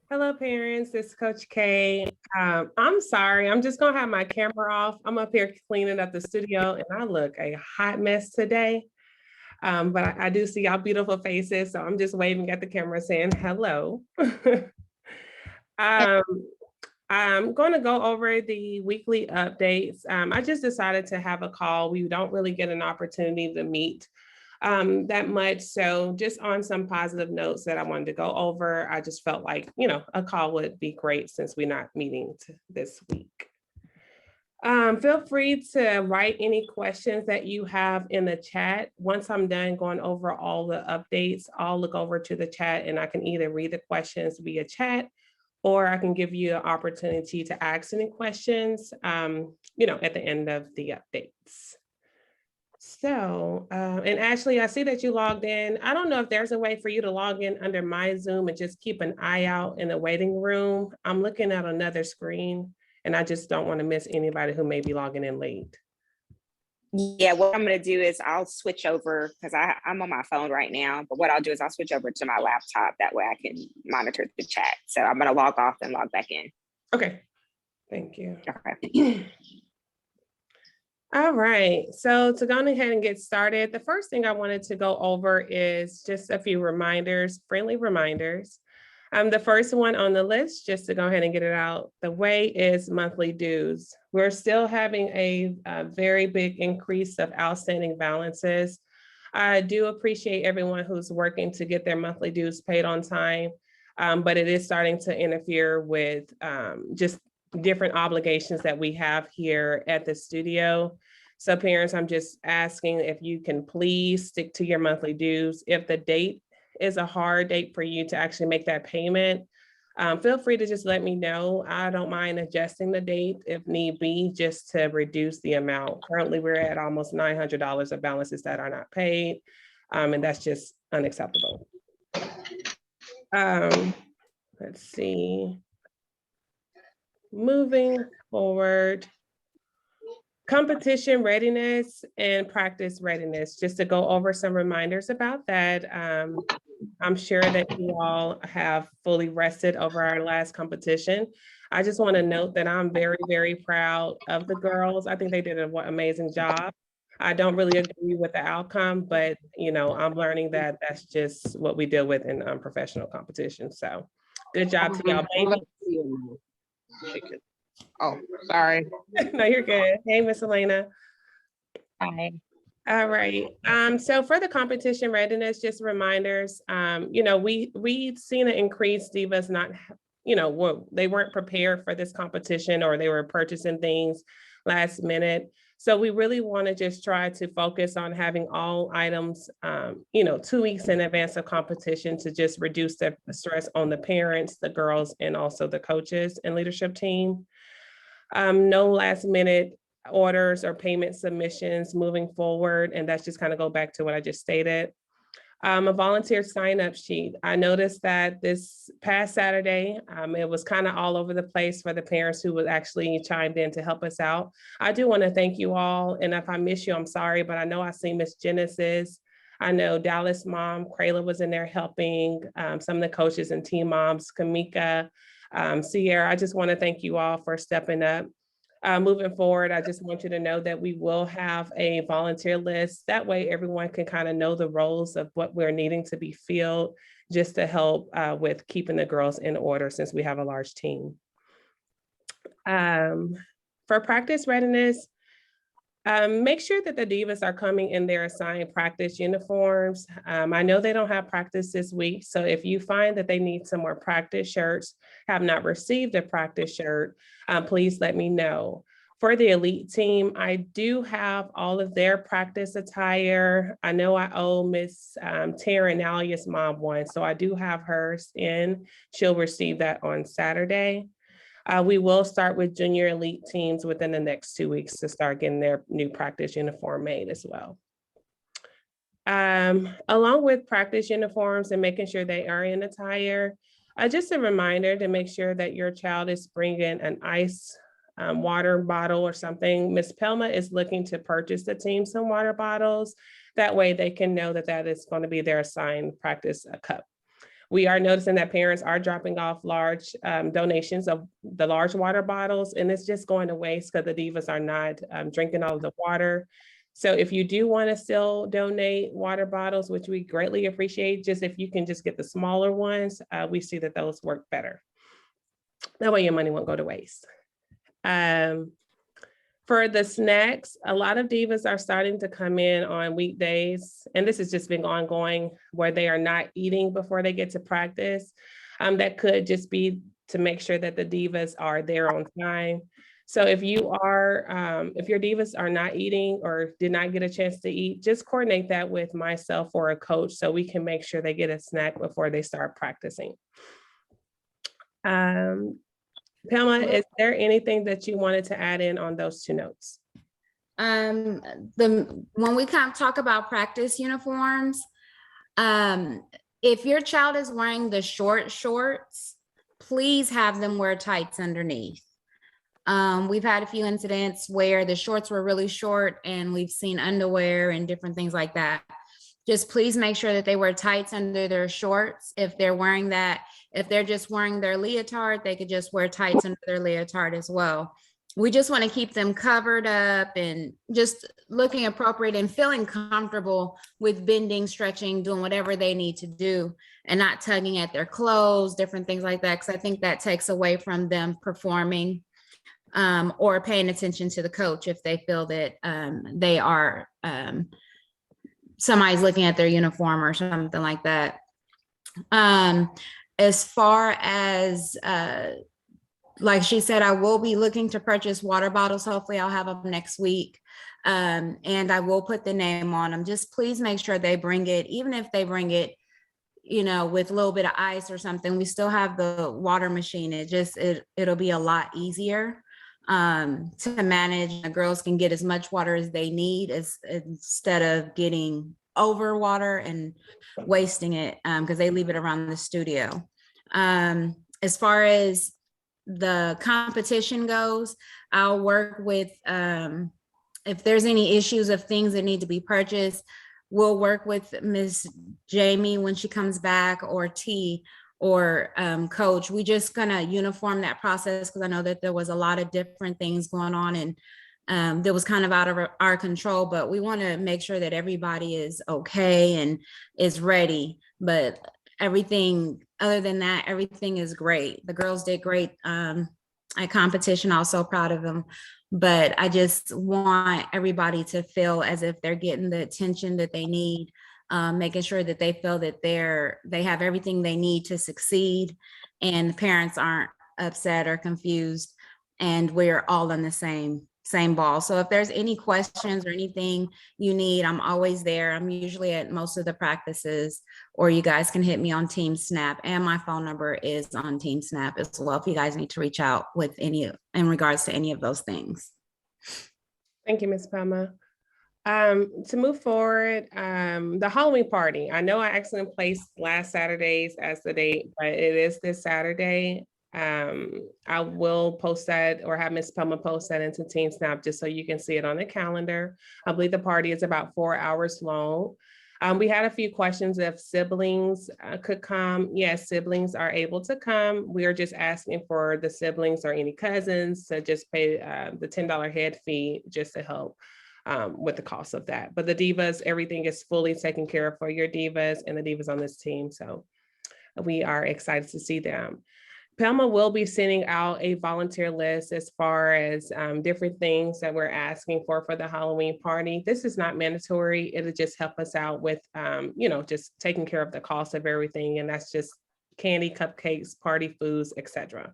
Hello, parents. This is Coach K. I'm sorry. I'm just going to have my camera off. I'm up here cleaning up the studio, and I look a hot mess today. But I do see y'all beautiful faces, so I'm just waving at the camera saying hello. um, I'm going to go over the weekly updates. I just decided to have a call. We don't really get an opportunity to meet that much. So just on some positive notes that I wanted to go over, I just felt like, a call would be great since we're not meeting this week. Feel free to write any questions that you have in the chat. Once I'm done going over all the updates, I'll look over to the chat and I can either read the questions via chat or I can give you an opportunity to ask any questions, at the end of the updates. So, and Ashley, I see that you logged in. I don't know if there's a way for you to log in under my Zoom and just keep an eye out in the waiting room. I'm looking at another screen and I just don't want to miss anybody who may be logging in late. Yeah, what I'm going to do is I'll switch over because I'm on my phone right now. But what I'll do is I'll switch over to my laptop. That way I can monitor the chat. So I'm going to log off and log back in. Okay. Thank you. Okay. All right, so to go ahead and get started, the first thing I wanted to go over is just a few reminders, friendly reminders. The first one on the list, just to go ahead and get it out the way, is monthly dues. We're still having a very big increase of outstanding balances. I do appreciate everyone who's working to get their monthly dues paid on time, but it is starting to interfere with just different obligations that we have here at the studio. So parents, I'm just asking if you can please stick to your monthly dues. If the date is a hard date for you to actually make that payment, feel free to just let me know. I don't mind adjusting the date if need be, just to reduce the amount. Currently, we're at almost $900 of balances that are not paid, and that's just unacceptable. Let's see. Moving forward, competition readiness and practice readiness, just to go over some reminders about that. I'm sure that you all have fully rested over our last competition. I just want to note that I'm very, very proud of the girls. I think they did an amazing job. I don't really agree with the outcome, but I'm learning that that's just what we deal with in professional competition. So good job to y'all, baby. Oh, sorry. No, you're good. Hey, Miss Elena. Hi. All right. So for the competition readiness, just reminders. We've seen an increase. Divas not, they weren't prepared for this competition, or they were purchasing things last minute. So we really want to just try to focus on having all items, 2 weeks in advance of competition, to just reduce the stress on the parents, the girls, and also the coaches and leadership team. No last minute orders or payment submissions moving forward. And that's just kind of go back to what I just stated. A volunteer sign-up sheet. I noticed that this past Saturday, it was kind of all over the place for the parents who was actually chimed in to help us out. I do want to thank you all. And if I miss you, I'm sorry, but I know I see Miss Genesis. I know Dallas mom, Krayla was in there helping, some of the coaches and team moms, Kamika, Sierra. I just want to thank you all for stepping up. Moving forward, I just want you to know that we will have a volunteer list. That way everyone can kind of know the roles of what we're needing to be filled, just to help with keeping the girls in order, since we have a large team. For practice readiness, make sure that the Divas are coming in their assigned practice uniforms. I know they don't have practice this week, so if you find that they need some more practice shirts, have not received a practice shirt, please let me know. For the elite team, I do have all of their practice attire. I know I owe Miss Taranalia's mom one, so I do have hers in. She'll receive that on Saturday. We will start with junior elite teams within the next 2 weeks to start getting their new practice uniform made as well. Along with practice uniforms and making sure they are in attire, just a reminder to make sure that your child is bringing an ice water bottle or something. Miss Pelma is looking to purchase the team some water bottles. That way they can know that that is going to be their assigned practice cup. We are noticing that parents are dropping off large donations of the large water bottles, and it's just going to waste because the divas are not drinking all of the water. So if you do want to still donate water bottles, which we greatly appreciate, just if you can just get the smaller ones, we see that those work better. That way your money won't go to waste. For the snacks, a lot of divas are starting to come in on weekdays, and this has just been ongoing, where they are not eating before they get to practice. That could just be to make sure that the divas are there on time. So if you are, if your divas are not eating or did not get a chance to eat, just coordinate that with myself or a coach so we can make sure they get a snack before they start practicing. Pamela, is there anything that you wanted to add in on those two notes? When we kind of talk about practice uniforms, if your child is wearing the short shorts, please have them wear tights underneath. We've had a few incidents where the shorts were really short and we've seen underwear and different things like that. Just please make sure that they wear tights under their shorts. If they're wearing that, if they're just wearing their leotard, they could just wear tights under their leotard as well. We just want to keep them covered up and just looking appropriate and feeling comfortable with bending, stretching, doing whatever they need to do, and not tugging at their clothes, different things like that, because I think that takes away from them performing or paying attention to the coach if they feel that they are somebody's looking at their uniform or something like that. As far as, like she said, I will be looking to purchase water bottles. Hopefully I'll have them next week. And I will put the name on them. Just please make sure they bring it, even if they bring it, you know, with a little bit of ice or something. We still have the water machine. It'll be a lot easier to manage. The girls can get as much water as they need instead of getting over water and wasting it because they leave it around the studio. As far as the competition goes, I'll work with, if there's any issues of things that need to be purchased, we'll work with Ms. Jamie when she comes back, or T, or coach. We just gonna uniform that process because I know that there was a lot of different things going on and that was kind of out of our control, but we want to make sure that everybody is okay and is ready. But everything other than that, everything is great. The girls did great at competition, also proud of them. But I just want everybody to feel as if they're getting the attention that they need, making sure that they feel that they have everything they need to succeed and the parents aren't upset or confused, and we're all on the same ball. So if there's any questions or anything you need, I'm always there. I'm usually at most of the practices, or you guys can hit me on Team Snap, and my phone number is on Team Snap as well if you guys need to reach out with any in regards to any of those things. Thank you, Ms. Palma. To move forward, the Halloween party. I know I accidentally placed last Saturdays as the date, but it is this Saturday. I will post that, or have Ms. Palma post that into Team Snap just so you can see it on the calendar. I believe the party is about 4 hours long. We had a few questions if siblings could come. Yes, siblings are able to come. We are just asking for the siblings or any cousins to just pay the $10 head fee just to help with the cost of that. But the divas, everything is fully taken care of for your divas and the divas on this team. So we are excited to see them. Palma will be sending out a volunteer list as far as different things that we're asking for the Halloween party. This is not mandatory. It'll just help us out with, you know, just taking care of the cost of everything. And that's just candy, cupcakes, party foods, etc.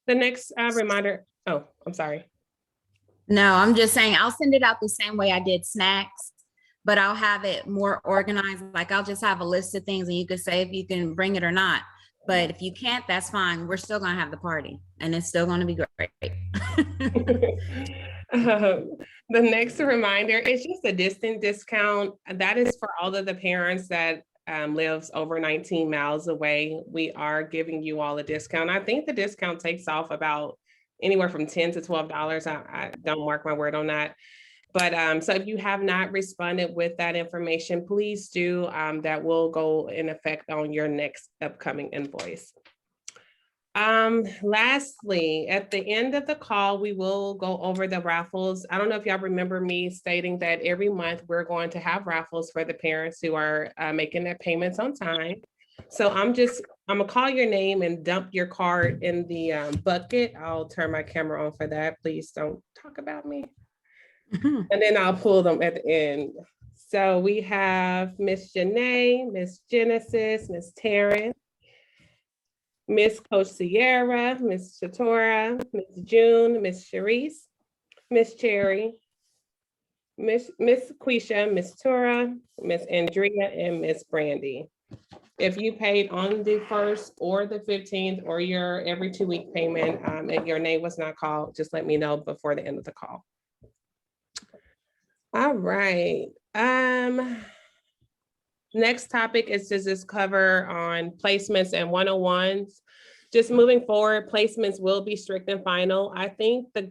The next reminder, oh, I'm sorry. No, I'm just saying I'll send it out the same way I did snacks, but I'll have it more organized. Like I'll just have a list of things and you could say if you can bring it or not. But if you can't, that's fine. We're still going to have the party and it's still going to be great. The next reminder is just a distant discount. That is for all of the parents that lives over 19 miles away. We are giving you all a discount. I think the discount takes off about anywhere from $10 to $12. I don't mark my word on that. But so if you have not responded with that information, please do. That will go in effect on your next upcoming invoice. Lastly, at the end of the call, we will go over the raffles. I don't know if y'all remember me stating that every month we're going to have raffles for the parents who are making their payments on time. So I'm gonna call your name and dump your card in the bucket. I'll turn my camera on for that. Please don't talk about me. And then I'll pull them at the end. So we have Miss Janae, Miss Genesis, Miss Taryn, Miss Coach Sierra, Miss Chatora, Miss June, Miss Sharice, Miss Cherry, Miss Quisha, Miss Tora, Miss Andrea, and Miss Brandy. If you paid on the 1st or the 15th or your every 2-week payment and your name was not called, just let me know before the end of the call. All right. Next topic is to just cover on placements and 101s. Just moving forward, placements will be strict and final. I think the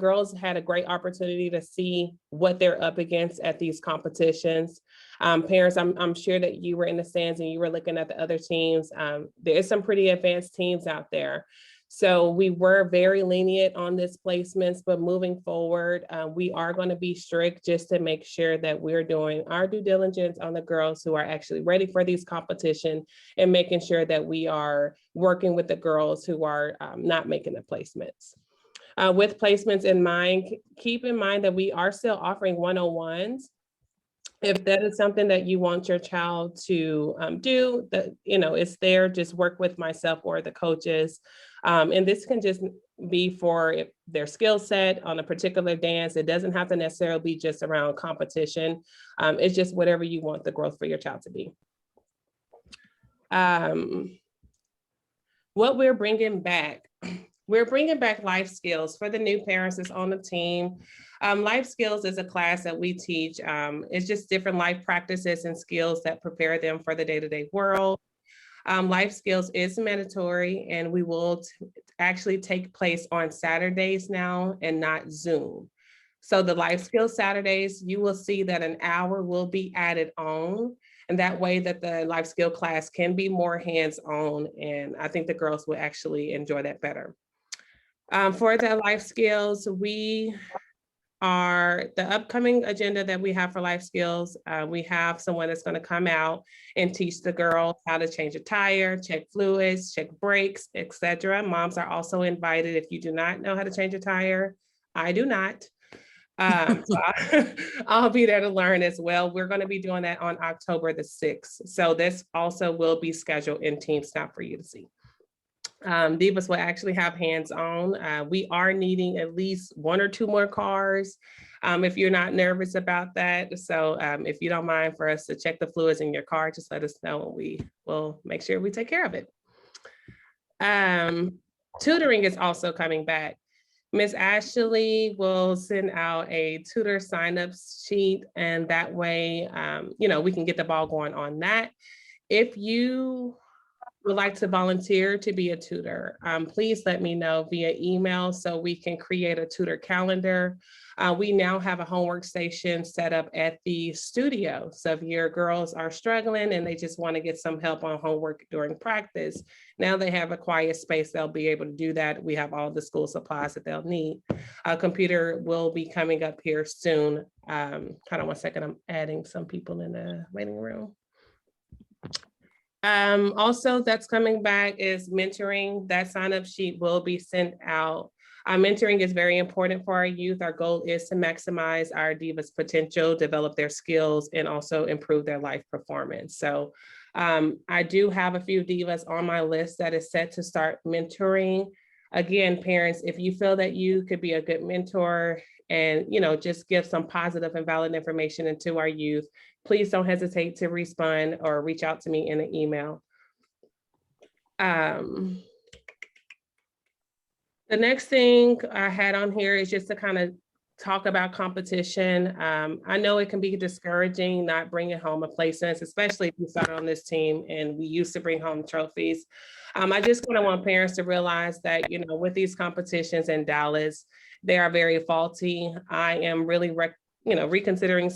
girls had a great opportunity to see what they're up against at these competitions. Parents, I'm sure that you were in the stands and you were looking at the other teams. There is some pretty advanced teams out there. So we were very lenient on this placements, but moving forward, we are going to be strict just to make sure that we're doing our due diligence on the girls who are actually ready for these competitions and making sure that we are working with the girls who are not making the placements. With placements in mind, keep in mind that we are still offering 101s. If that is something that you want your child to do, that it's there, just work with myself or the coaches. And this can just be for their skill set on a particular dance. It doesn't have to necessarily be just around competition. It's just whatever you want the growth for your child to be. What we're bringing back life skills for the new parents that's on the team. Life skills is a class that we teach. It's just different life practices and skills that prepare them for the day-to-day world. Life skills is mandatory, and we will actually take place on Saturdays now and not Zoom. So the life skills Saturdays, you will see that an hour will be added on, and that way that the life skill class can be more hands-on, and I think the girls will actually enjoy that better. For the life skills, the upcoming agenda that we have for life skills, we have someone that's going to come out and teach the girls how to change a tire, check fluids, check brakes, etc. Moms are also invited. If you do not know how to change a tire, I do not. So I'll be there to learn as well. We're going to be doing that on October the 6th. So this also will be scheduled in TeamSnap for you to see. Divas will actually have hands-on. We are needing at least 1 or 2 more cars if you're not nervous about that. So if you don't mind for us to check the fluids in your car, just let us know and we will make sure we take care of it. Tutoring is also coming back. Ms. Ashley will send out a tutor sign-up sheet, and that way, we can get the ball going on that. If you would like to volunteer to be a tutor, please let me know via email so we can create a tutor calendar. We now have a homework station set up at the studio. So if your girls are struggling and they just want to get some help on homework during practice, now they have a quiet space, they'll be able to do that. We have all the school supplies that they'll need. A computer will be coming up here soon. Hold on 1 second, I'm adding some people in the waiting room. Also that's coming back is mentoring. That sign-up sheet will be sent out. Mentoring is very important for our youth. Our goal is to maximize our divas' potential, develop their skills, and also improve their life performance. So I do have a few divas on my list that is set to start mentoring. Again, parents, if you feel that you could be a good mentor and just give some positive and valid information into our youth, please don't hesitate to respond or reach out to me in an email. The next thing I had on here is just to kind of talk about competition. I know it can be discouraging not bringing home a placement, especially if you started on this team and we used to bring home trophies. I just kind of want parents to realize that, with these competitions in Dallas, they are very faulty. I am really reconsidering some